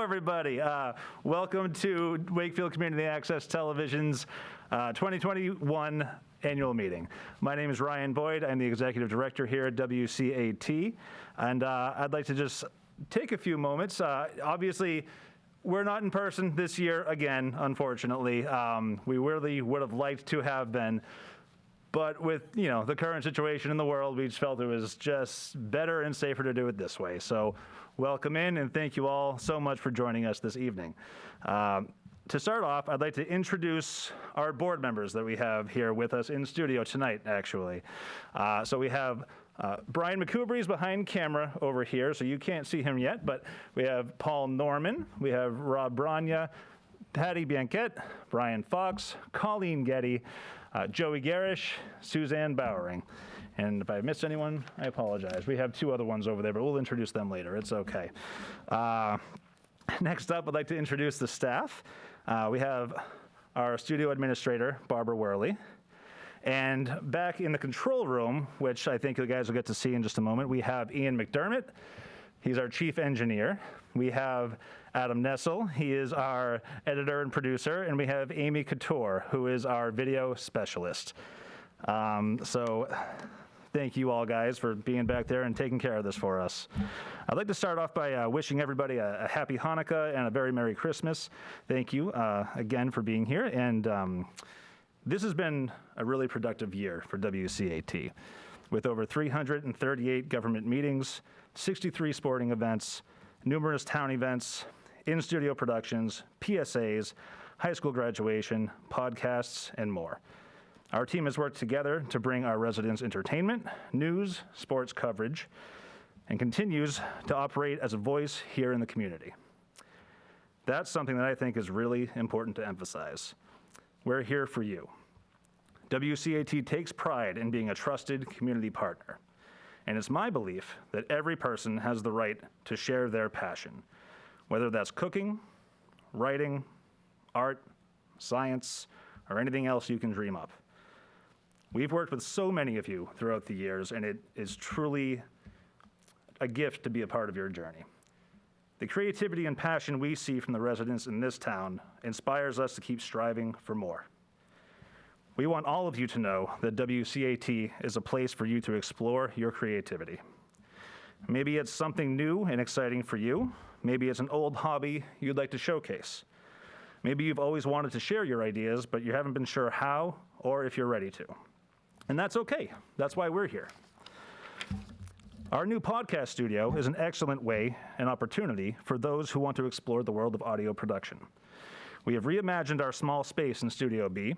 everybody. Welcome to Wakefield Community Access Television's 2021 annual meeting. My name is Ryan Boyd. I'm the executive director here at WCAT, and I'd like to just take a few moments. Obviously, we're not in person this year again, unfortunately. We really would have liked to have been. But with, the current situation in the world, we just felt it was just better and safer to do it this way. So welcome in, and thank you all so much for joining us this evening. To start off, I'd like to introduce our board members that we have here with us in studio tonight, actually. So we have Brian McCoubry's behind camera over here, so you can't see him yet, but we have Paul Norman, we have Rob Branya, Patty Bianquette, Brian Fox, Colleen Getty, Joey Garish, Suzanne Bowering. And if I missed anyone, I apologize. We have two other ones over there, but we'll introduce them later. It's okay. Next up, I'd like to introduce the staff. We have our studio administrator, Barbara Worley. And back in the control room, which I think you guys will get to see in just a moment, we have Ian McDermott. He's our chief engineer. We have Adam Nessel. He is our editor and producer. And we have Amy Couture, who is our video specialist. So thank you all, guys, for being back there and taking care of this for us. I'd like to start off by wishing everybody a happy Hanukkah and a very Merry Christmas. Thank you again for being here. And this has been a really productive year for WCAT, with over 338 government meetings, 63 sporting events, numerous town events, in-studio productions, PSAs, high school graduation, podcasts, and more. Our team has worked together to bring our residents entertainment, news, sports coverage, and continues to operate as a voice here in the community. That's something that I think is really important to emphasize. We're here for you. WCAT takes pride in being a trusted community partner, and it's my belief that every person has the right to share their passion, whether that's cooking, writing, art, science, or anything else you can dream up. We've worked with so many of you throughout the years, and it is truly a gift to be a part of your journey. The creativity and passion we see from the residents in this town inspires us to keep striving for more. We want all of you to know that WCAT is a place for you to explore your creativity. Maybe it's something new and exciting for you. Maybe it's an old hobby you'd like to showcase. Maybe you've always wanted to share your ideas, but you haven't been sure how or if you're ready to. And that's okay. That's why we're here. Our new podcast studio is an excellent way and opportunity for those who want to explore the world of audio production. We have reimagined our small space in Studio B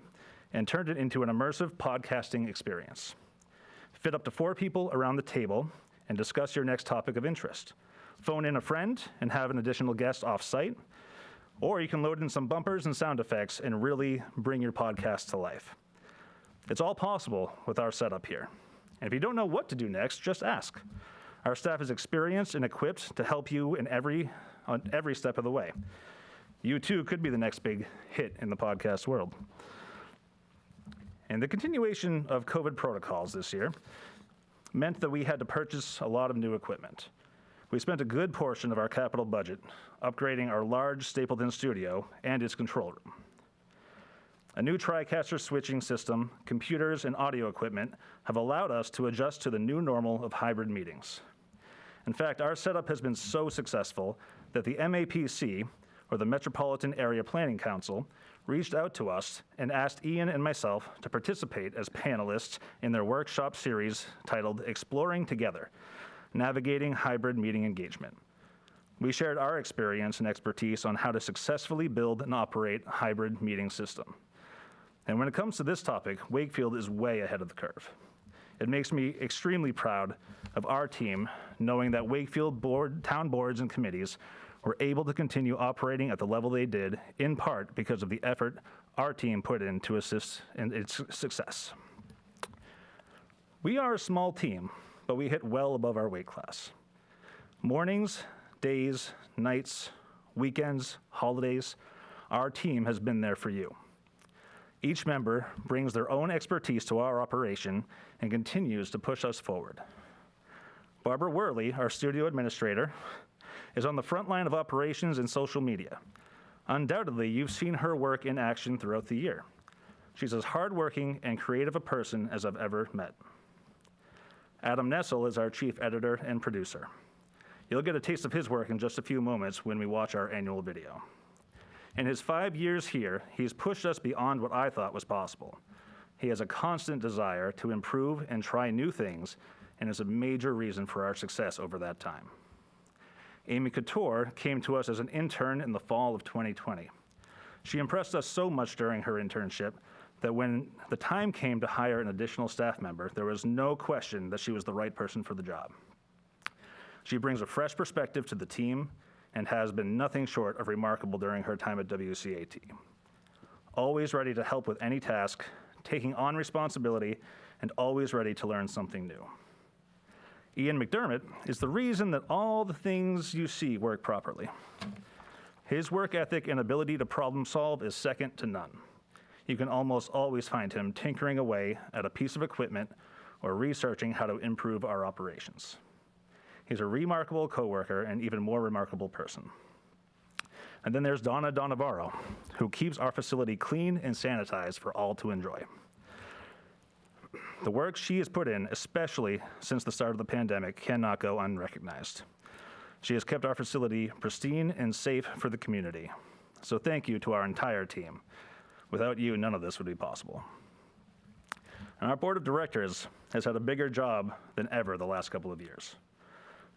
and turned it into an immersive podcasting experience. Fit up to 4 people around the table and discuss your next topic of interest. Phone in a friend and have an additional guest off-site, or you can load in some bumpers and sound effects and really bring your podcast to life. It's all possible with our setup here. And if you don't know what to do next, just ask. Our staff is experienced and equipped to help you on every step of the way. You too could be the next big hit in the podcast world. And the continuation of COVID protocols this year meant that we had to purchase a lot of new equipment. We spent a good portion of our capital budget upgrading our large Stapleton studio and its control room. A new TriCaster switching system, computers, and audio equipment have allowed us to adjust to the new normal of hybrid meetings. In fact, our setup has been so successful that the MAPC, or the Metropolitan Area Planning Council, reached out to us and asked Ian and myself to participate as panelists in their workshop series titled Exploring Together, Navigating Hybrid Meeting Engagement. We shared our experience and expertise on how to successfully build and operate a hybrid meeting system. And when it comes to this topic, Wakefield is way ahead of the curve. It makes me extremely proud of our team, knowing that Wakefield town boards and committees were able to continue operating at the level they did, in part because of the effort our team put in to assist in its success. We are a small team, but we hit well above our weight class. Mornings, days, nights, weekends, holidays, our team has been there for you. Each member brings their own expertise to our operation and continues to push us forward. Barbara Worley, our studio administrator, is on the front line of operations and social media. Undoubtedly, you've seen her work in action throughout the year. She's as hardworking and creative a person as I've ever met. Adam Nessel is our chief editor and producer. You'll get a taste of his work in just a few moments when we watch our annual video. In his 5 years here, he's pushed us beyond what I thought was possible. He has a constant desire to improve and try new things, and is a major reason for our success over that time. Amy Couture came to us as an intern in the fall of 2020. She impressed us so much during her internship that when the time came to hire an additional staff member, there was no question that she was the right person for the job. She brings a fresh perspective to the team and has been nothing short of remarkable during her time at WCAT. Always ready to help with any task, taking on responsibility, and always ready to learn something new. Ian McDermott is the reason that all the things you see work properly. His work ethic and ability to problem solve is second to none. You can almost always find him tinkering away at a piece of equipment or researching how to improve our operations. He's a remarkable coworker and even more remarkable person. And then there's Donna Donavaro, who keeps our facility clean and sanitized for all to enjoy. The work she has put in, especially since the start of the pandemic, cannot go unrecognized. She has kept our facility pristine and safe for the community. So thank you to our entire team. Without you, none of this would be possible. And our board of directors has had a bigger job than ever the last couple of years.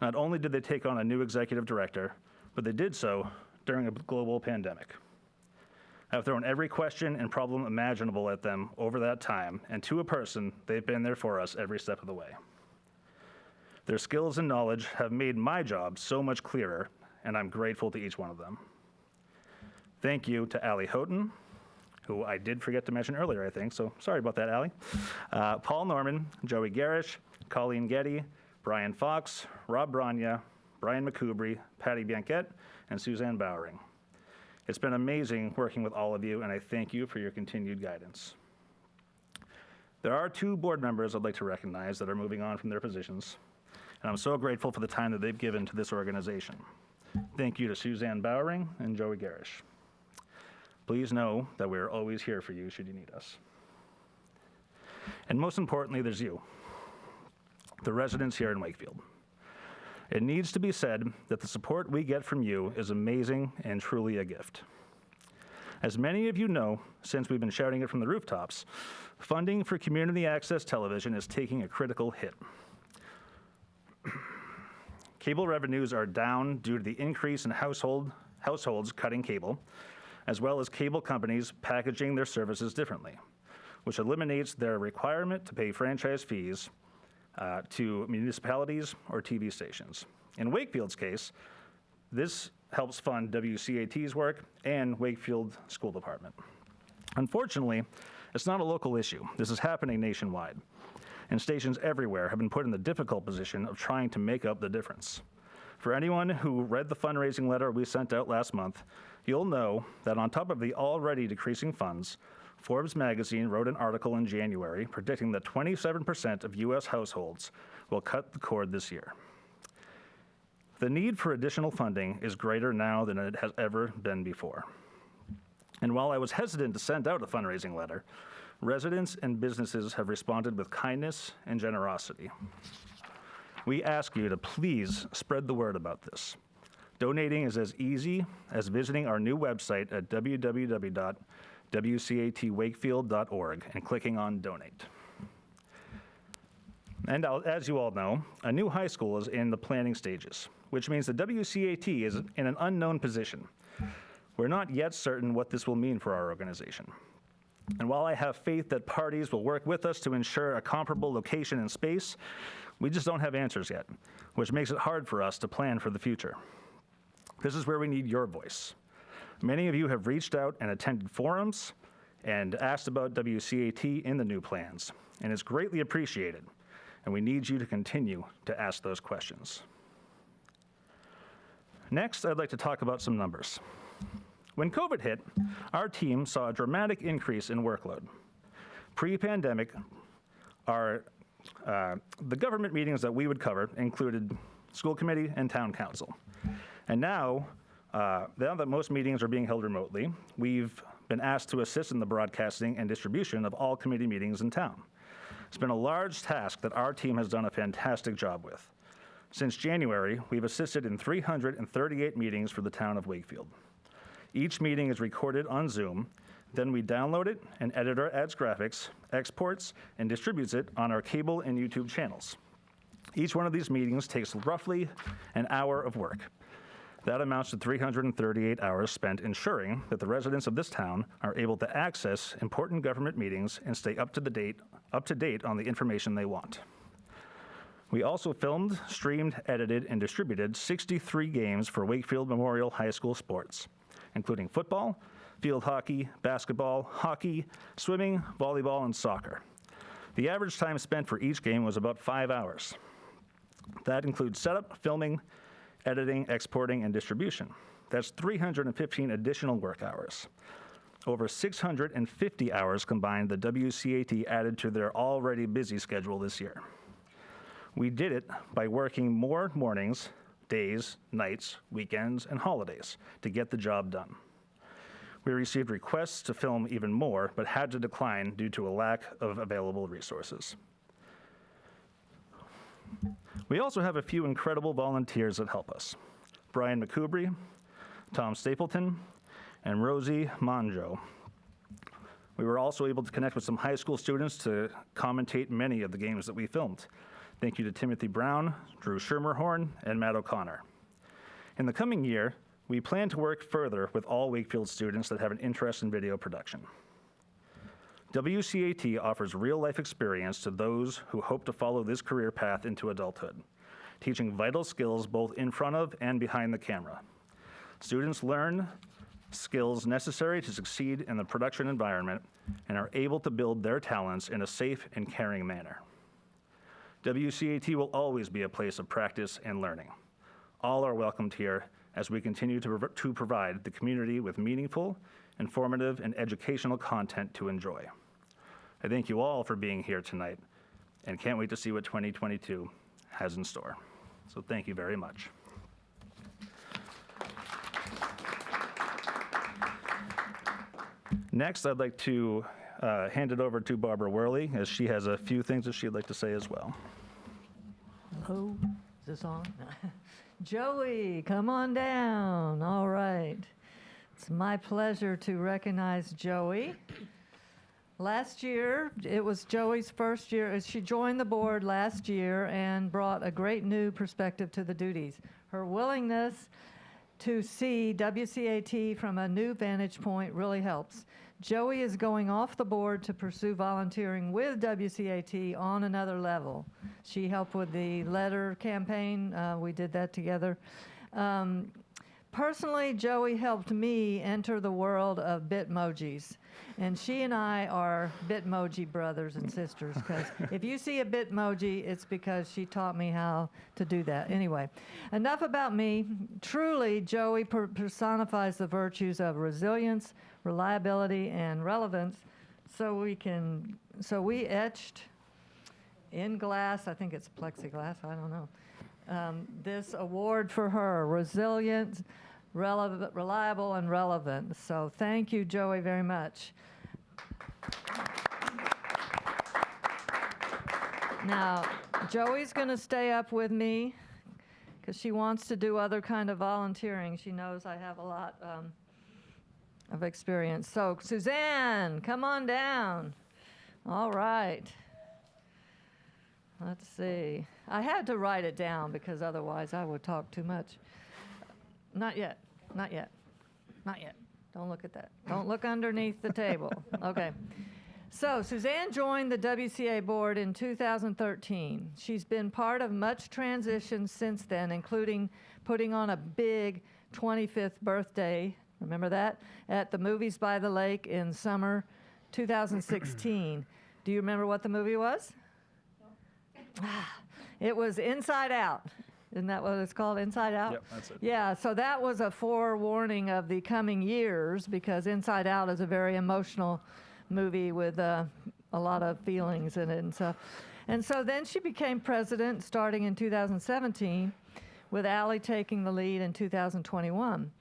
Not only did they take on a new executive director, but they did so during a global pandemic. I've thrown every question and problem imaginable at them over that time, and to a person, they've been there for us every step of the way. Their skills and knowledge have made my job so much clearer, and I'm grateful to each one of them. Thank you to Allie Houghton, who I did forget to mention earlier, I think, so sorry about that, Allie. Paul Norman, Joey Garish, Colleen Getty, Brian Fox, Rob Branya, Brian McCoubry, Patty Bianquette, and Suzanne Bowering. It's been amazing working with all of you, and I thank you for your continued guidance. There are 2 board members I'd like to recognize that are moving on from their positions, and I'm so grateful for the time that they've given to this organization. Thank you to Suzanne Bowering and Joey Garish. Please know that we're always here for you should you need us. And most importantly, there's you, the residents here in Wakefield. It needs to be said that the support we get from you is amazing and truly a gift. As many of you know, since we've been shouting it from the rooftops, funding for community access television is taking a critical hit. Cable revenues are down due to the increase in households cutting cable, as well as cable companies packaging their services differently, which eliminates their requirement to pay franchise fees to municipalities or TV stations. In Wakefield's case, this helps fund WCAT's work and Wakefield School Department. Unfortunately, it's not a local issue. This is happening nationwide, and stations everywhere have been put in the difficult position of trying to make up the difference. For anyone who read the fundraising letter we sent out last month, you'll know that on top of the already decreasing funds, Forbes magazine wrote an article in January predicting that 27% of U.S. households will cut the cord this year. The need for additional funding is greater now than it has ever been before. And while I was hesitant to send out a fundraising letter, residents and businesses have responded with kindness and generosity. We ask you to please spread the word about this. Donating is as easy as visiting our new website at www.wcatwakefield.org and clicking on Donate. And as you all know, a new high school is in the planning stages, which means the WCAT is in an unknown position. We're not yet certain what this will mean for our organization. And while I have faith that parties will work with us to ensure a comparable location and space, we just don't have answers yet, which makes it hard for us to plan for the future. This is where we need your voice. Many of you have reached out and attended forums and asked about WCAT in the new plans, and it's greatly appreciated, and we need you to continue to ask those questions. Next, I'd like to talk about some numbers. When COVID hit, our team saw a dramatic increase in workload. Pre-pandemic, the government meetings that we would cover included school committee and town council. And now that most meetings are being held remotely, we've been asked to assist in the broadcasting and distribution of all committee meetings in town. It's been a large task that our team has done a fantastic job with. Since January, we've assisted in 338 meetings for the town of Wakefield. Each meeting is recorded on Zoom, then we download it and editor adds graphics, exports, and distributes it on our cable and YouTube channels. Each one of these meetings takes roughly an hour of work. That amounts to 338 hours spent ensuring that the residents of this town are able to access important government meetings and stay up to date on the information they want. We also filmed, streamed, edited, and distributed 63 games for Wakefield Memorial High School sports, including football, field hockey, basketball, hockey, swimming, volleyball, and soccer. The average time spent for each game was about 5 hours. That includes setup, filming, editing, exporting, and distribution. That's 315 additional work hours. Over 650 hours combined the WCAT added to their already busy schedule this year. We did it by working more mornings, days, nights, weekends, and holidays to get the job done. We received requests to film even more, but had to decline due to a lack of available resources. We also have a few incredible volunteers that help us. Brian McCoubry, Tom Stapleton, and Rosie Monjo. We were also able to connect with some high school students to commentate many of the games that we filmed. Thank you to Timothy Brown, Drew Schermerhorn, and Matt O'Connor. In the coming year, we plan to work further with all Wakefield students that have an interest in video production. WCAT offers real-life experience to those who hope to follow this career path into adulthood, teaching vital skills both in front of and behind the camera. Students learn skills necessary to succeed in the production environment and are able to build their talents in a safe and caring manner. WCAT will always be a place of practice and learning. All are welcomed here as we continue to provide the community with meaningful, informative, and educational content to enjoy. I thank you all for being here tonight and can't wait to see what 2022 has in store. So thank you very much. Next, I'd like to hand it over to Barbara Worley, as she has a few things that she'd like to say as well. Hello, is this on? Joey, come on down. All right. It's my pleasure to recognize Joey. Last year, it was Joey's first year. She joined the board last year and brought a great new perspective to the duties. Her willingness to see WCAT from a new vantage point really helps. Joey is going off the board to pursue volunteering with WCAT on another level. She helped with the letter campaign. We did that together. Personally, Joey helped me enter the world of Bitmojis. And she and I are Bitmoji brothers and sisters, because if you see a Bitmoji, it's because she taught me how to do that. Anyway, enough about me. Truly, Joey personifies the virtues of resilience, reliability, and relevance. So we etched in glass, I think it's plexiglass, I don't know, this award for her, resilient, reliable, and relevant. So thank you, Joey, very much. Now, Joey's going to stay up with me because she wants to do other kind of volunteering. She knows I have a lot of experience. So, Suzanne, come on down. All right. Let's see. I had to write it down because otherwise I would talk too much. Not yet. Not yet. Not yet. Don't look at that. Don't look underneath the table. Okay. So Suzanne joined the WCA board in 2013. She's been part of much transition since then, including putting on a big 25th birthday, remember that, at the Movies by the Lake in summer 2016. Do you remember what the movie was? It was Inside Out. Isn't that what it's called, Inside Out? Yep, that's it. Yeah, so that was a forewarning of the coming years, because Inside Out is a very emotional movie with a lot of feelings in it and stuff. And so then she became president starting in 2017 with Allie taking the lead in 2021.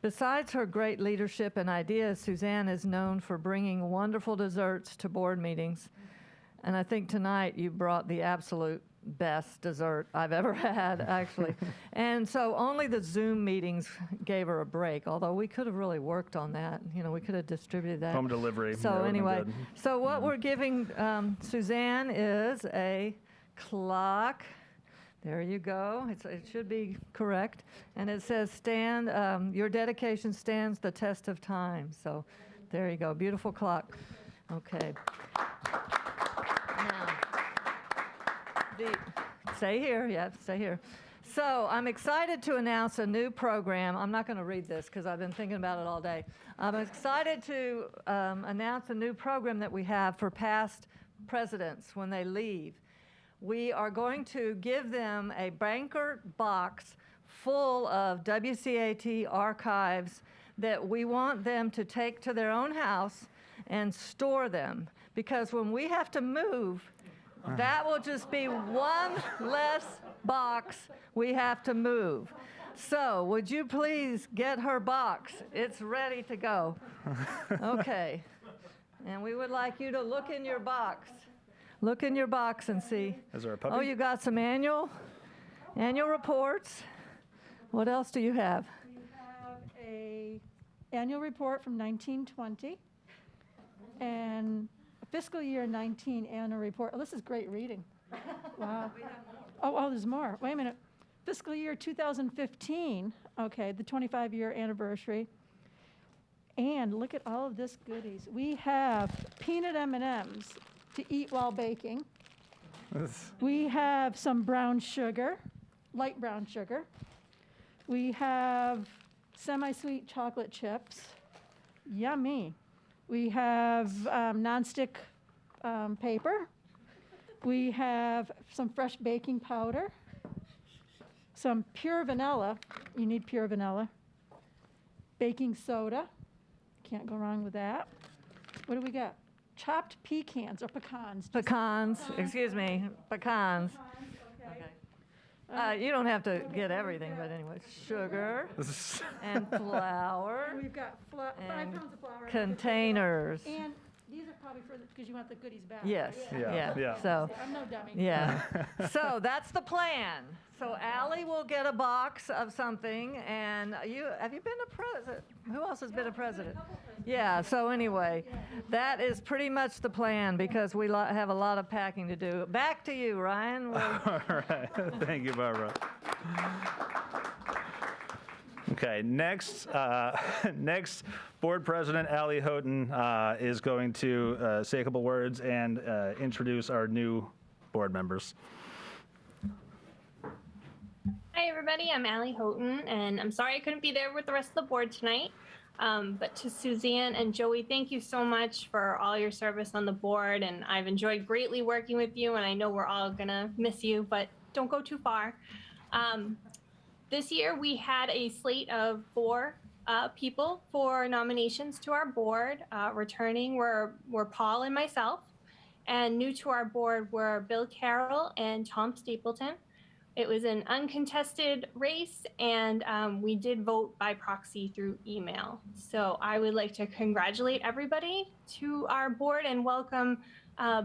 Besides her great leadership and ideas, Suzanne is known for bringing wonderful desserts to board meetings. And I think tonight you brought the absolute best dessert I've ever had, actually. And so only the Zoom meetings gave her a break, although we could have really worked on that. You know, we could have distributed that. Home delivery. So that would've been anyway, good. so what we're giving Suzanne is a clock. There you go. It should be correct. And it says, your dedication stands the test of time. So there you go. Beautiful clock. Okay. Now, stay here. Yeah, stay here. So I'm excited to announce a new program. I'm not going to read this because I've been thinking about it all day. I'm excited to announce a new program that we have for past presidents when they leave. We are going to give them a banker box full of WCAT archives that we want them to take to their own house and store them. Because when we have to move, that will just be one less box we have to move. So would you please get her box? It's ready to go. Okay. And we would like you to look in your box. Look in your box and see. Is there a puppy? Oh, you got some annual reports. What else do you have? We have a annual report from 1920 and a fiscal year 19 annual report. Oh, this is great reading. Wow. Oh, there's more. Wait a minute. Fiscal year 2015. Okay, the 25-year anniversary. And look at all of this goodies. We have peanut M&Ms to eat while baking. We have some brown sugar, light brown sugar. We have semi-sweet chocolate chips. Yummy. We have nonstick paper. We have some fresh baking powder. Some pure vanilla. You need pure vanilla. Baking soda. Can't go wrong with that. What do we got? Chopped pecans or pecans. Pecans. Excuse me. Pecans. Okay. You don't have to get everything, but anyway, sugar and flour, And we've got 5 and pounds of flour. containers. And these are probably for because you want the goodies back. Yes, right? Yeah. So, I'm no dummy. yeah. So that's the plan. So Allie will get a box of something, and have you been a president? Who else has been a president? Yeah. So anyway, that is pretty much the plan because we have a lot of packing to do. Back to you, Ryan. All right. Thank you, Barbara. Okay, next, Board President Allie Houghton is going to say a couple words and introduce our new board members. Hi, everybody. I'm Allie Houghton, and I'm sorry I couldn't be there with the rest of the board tonight. But to Suzanne and Joey, thank you so much for all your service on the board, and I've enjoyed greatly working with you, and I know we're all going to miss you, but don't go too far. This year, we had a slate of 4 people for nominations to our board. Returning were Paul and myself, and new to our board were Bill Carroll and Tom Stapleton. It was an uncontested race, and we did vote by proxy through email. So I would like to congratulate everybody to our board and welcome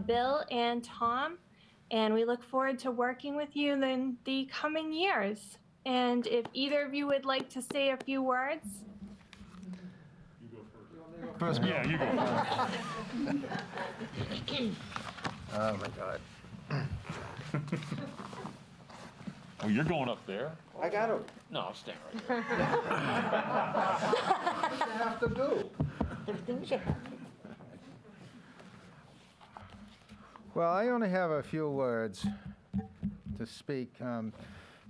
Bill and Tom. And we look forward to working with you in the coming years. And if either of you would like to say a few words. Yeah, you go first. Oh, my God. Oh, you're going up there? I got to. No, I'll stand right here. What do you have to do? There's things you have. Well, I only have a few words to speak,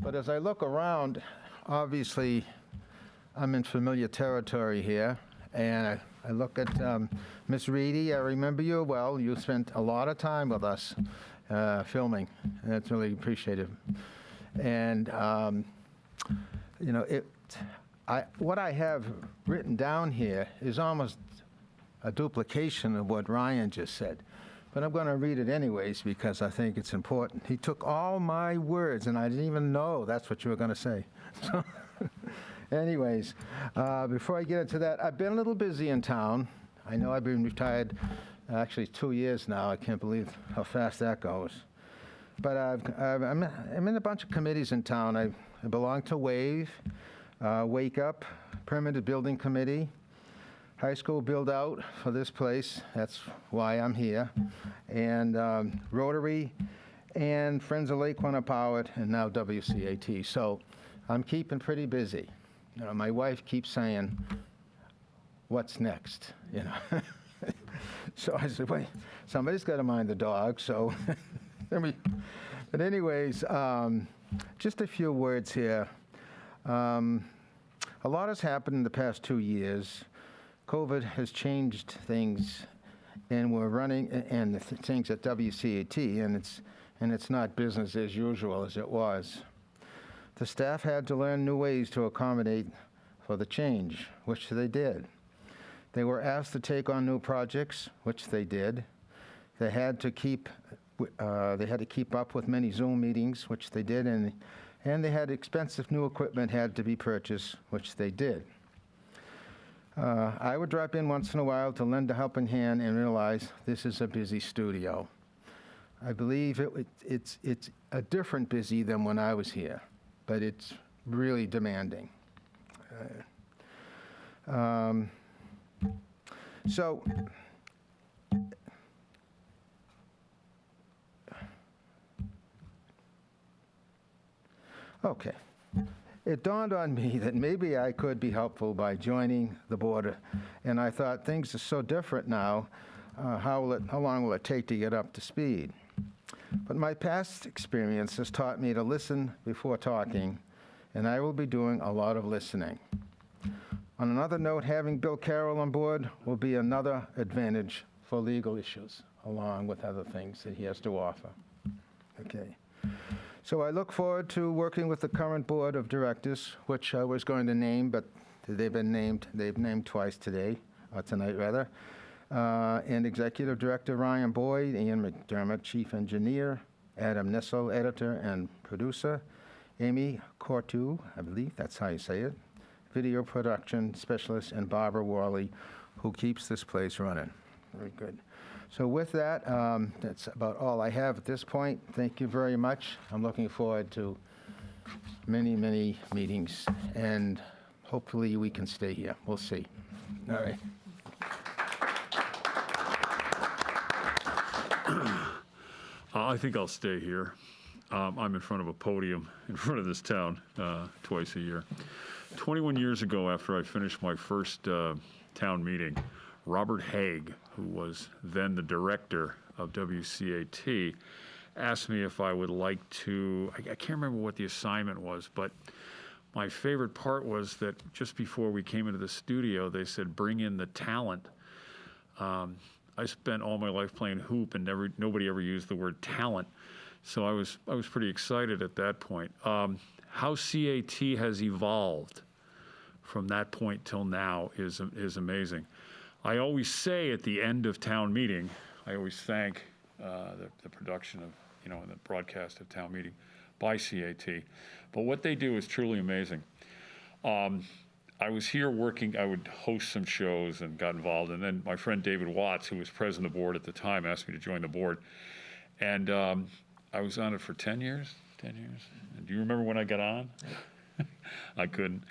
but as I look around, obviously, I'm in familiar territory here, and I look at Miss Reedy. I remember you well. You spent a lot of time with us filming, and that's really appreciated. And you know, what I have written down here is almost a duplication of what Ryan just said. but I'm going to read it anyways because I think it's important. He took all my words, and I didn't even know that's what you were going to say. So, anyways, before I get into that, I've been a little busy in town. I know I've been retired actually 2 years now. I can't believe how fast that goes. But I'm in a bunch of committees in town. I belong to WAVE, Wake Up, Permanent Building Committee, High School Build Out for this place. That's why I'm here. And Rotary and Friends of Lake Quannapowitt and now WCAT. So I'm keeping pretty busy. You know, my wife keeps saying, "What's next?" You know. So I said, "Wait, somebody's got to mind the dog." So, but anyways, just a few words here. A lot has happened in the past 2 years. COVID has changed things, and we're running and the things at WCAT, and it's not business as usual as it was. The staff had to learn new ways to accommodate for the change, which they did. They were asked to take on new projects, which they did. They had to keep up with many Zoom meetings, which they did, and they had expensive new equipment had to be purchased, which they did. I would drop in once in a while to lend a helping hand and realize this is a busy studio. I believe it's a different busy than when I was here, but it's really demanding. So, okay. It dawned on me that maybe I could be helpful by joining the board, and I thought things are so different now, how long will it take to get up to speed? But my past experience has taught me to listen before talking, and I will be doing a lot of listening. On another note, having Bill Carroll on board will be another advantage for legal issues, along with other things that he has to offer. Okay. So I look forward to working with the current board of directors, which I was going to name, but they've named twice today, or tonight rather. And Executive Director Ryan Boyd, Ian McDermott, Chief Engineer, Adam Nissel, Editor and Producer, Amy Cortu, I believe that's how you say it, Video Production Specialist, and Barbara Worley, who keeps this place running. Very good. So with that, that's about all I have at this point. Thank you very much. I'm looking forward to many, many meetings, and hopefully we can stay here. We'll see. All right. I think I'll stay here. I'm in front of a podium in front of this town twice a year. 21 years ago, after I finished my first town meeting, Robert Haig, who was then the director of WCAT, asked me if I would like to, I can't remember what the assignment was, but my favorite part was that just before we came into the studio, they said, bring in the talent. I spent all my life playing hoop, and nobody ever used the word talent. So I was pretty excited at that point. How CAT has evolved from that point till now is amazing. I always say at the end of town meeting, I always thank the production of, the broadcast of town meeting by CAT. But what they do is truly amazing. I was here working, I would host some shows and got involved, and then my friend David Watts, who was president of the board at the time, asked me to join the board. And I was on it for 10 years. And do you remember when I got on? I couldn't.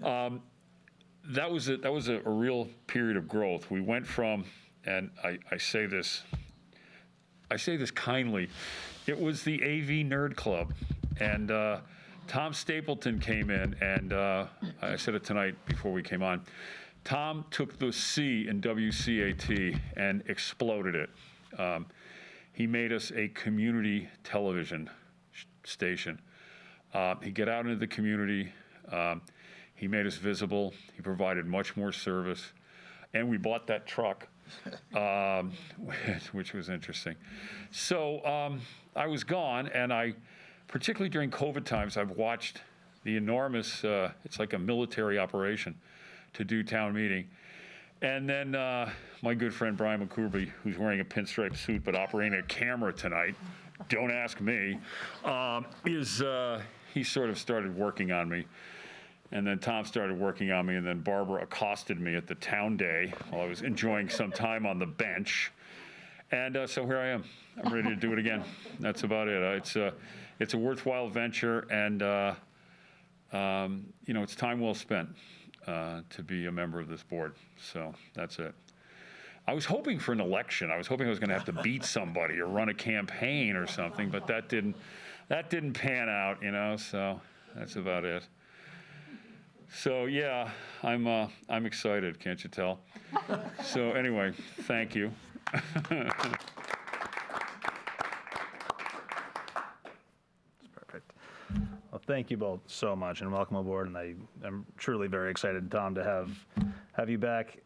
That was a real period of growth. We went from, and I say this kindly, it was the AV Nerd Club, and Tom Stapleton came in, and I said it tonight before we came on. Tom took the C in WCAT and exploded it. He made us a community television station. He got out into the community. He made us visible. He provided much more service. And we bought that truck, which was interesting. So I was gone, and particularly during COVID times, I've watched the enormous, it's like a military operation to do town meeting. And then my good friend Brian McCourby, who's wearing a pinstripe suit but operating a camera tonight, don't ask me, he sort of started working on me. And then Tom started working on me, and then Barbara accosted me at the town day while I was enjoying some time on the bench. And so here I am. I'm ready to do it again. That's about it. It's a worthwhile venture, and it's time well spent to be a member of this board. So that's it. I was hoping for an election. I was hoping I was going to have to beat somebody or run a campaign or something, but that didn't pan out. So that's about it. So yeah, I'm excited. Can't you tell? So anyway, thank you. Perfect. Well, thank you both so much, and welcome aboard. And I'm truly very excited, Tom, to have you back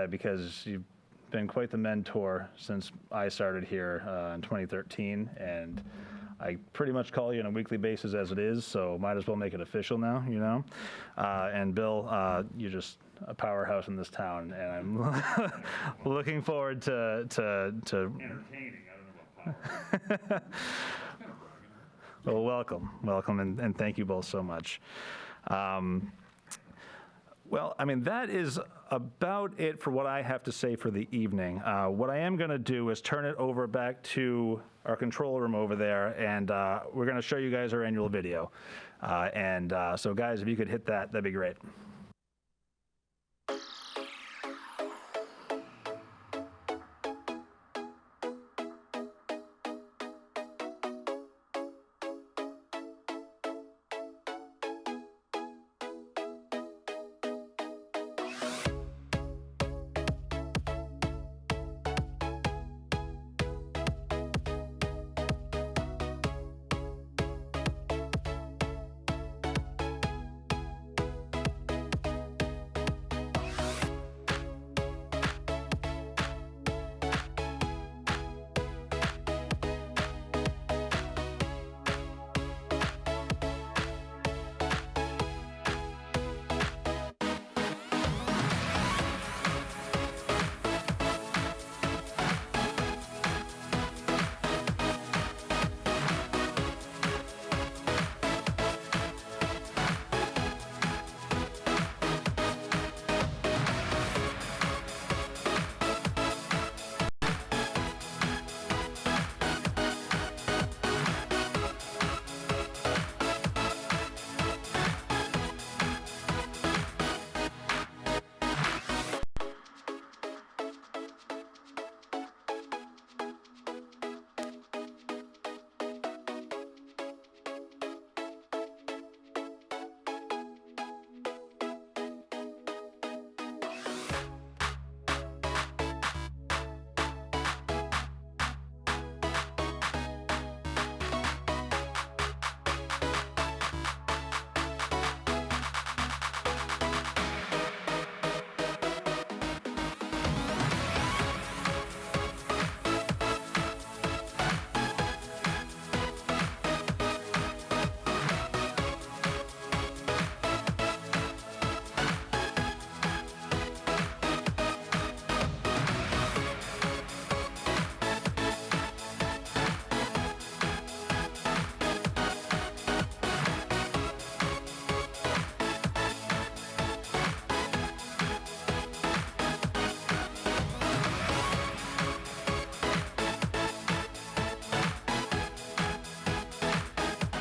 because you've been quite the mentor since I started here in 2013, and I pretty much call you on a weekly basis as it is, so might as well make it official now, And Bill, you're just a powerhouse in this town, and I'm looking forward to Entertaining. I don't know about power. Well, welcome, and thank you both so much. Well, that is about it for what I have to say for the evening. What I am going to do is turn it over back to our control room over there, and we're going to show you guys our annual video. So, guys, if you could hit that, that'd be great.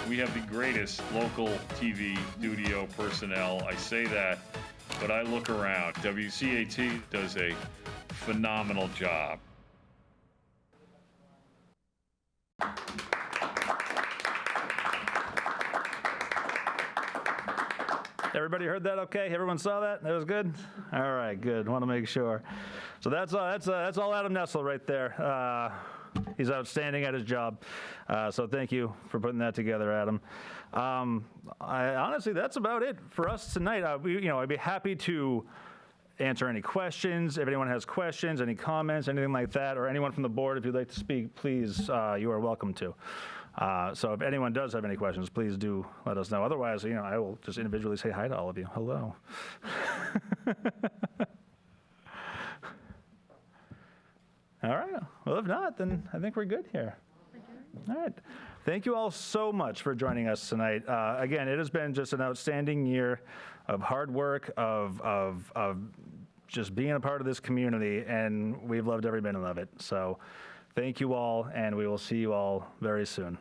We have the greatest local TV studio personnel. I say that, but I look around. WCAT does a phenomenal job. Everybody heard that okay? Everyone saw that? That was good? All right, good. Want to make sure. So that's all Adam Nessel right there. He's outstanding at his job. So thank you for putting that together, Adam. Honestly, that's about it for us tonight. I'd be happy to answer any questions. If anyone has questions, any comments, anything like that, or anyone from the board, if you'd like to speak, please, you are welcome to. So if anyone does have any questions, please do let us know. Otherwise, I will just individually say hi to all of you. Hello. All right. Well, if not, then I think we're good here. All right. Thank you all so much for joining us tonight. Again, it has been just an outstanding year of hard work, of just being a part of this community, and we've loved every minute of it. So thank you all, and we will see you all very soon.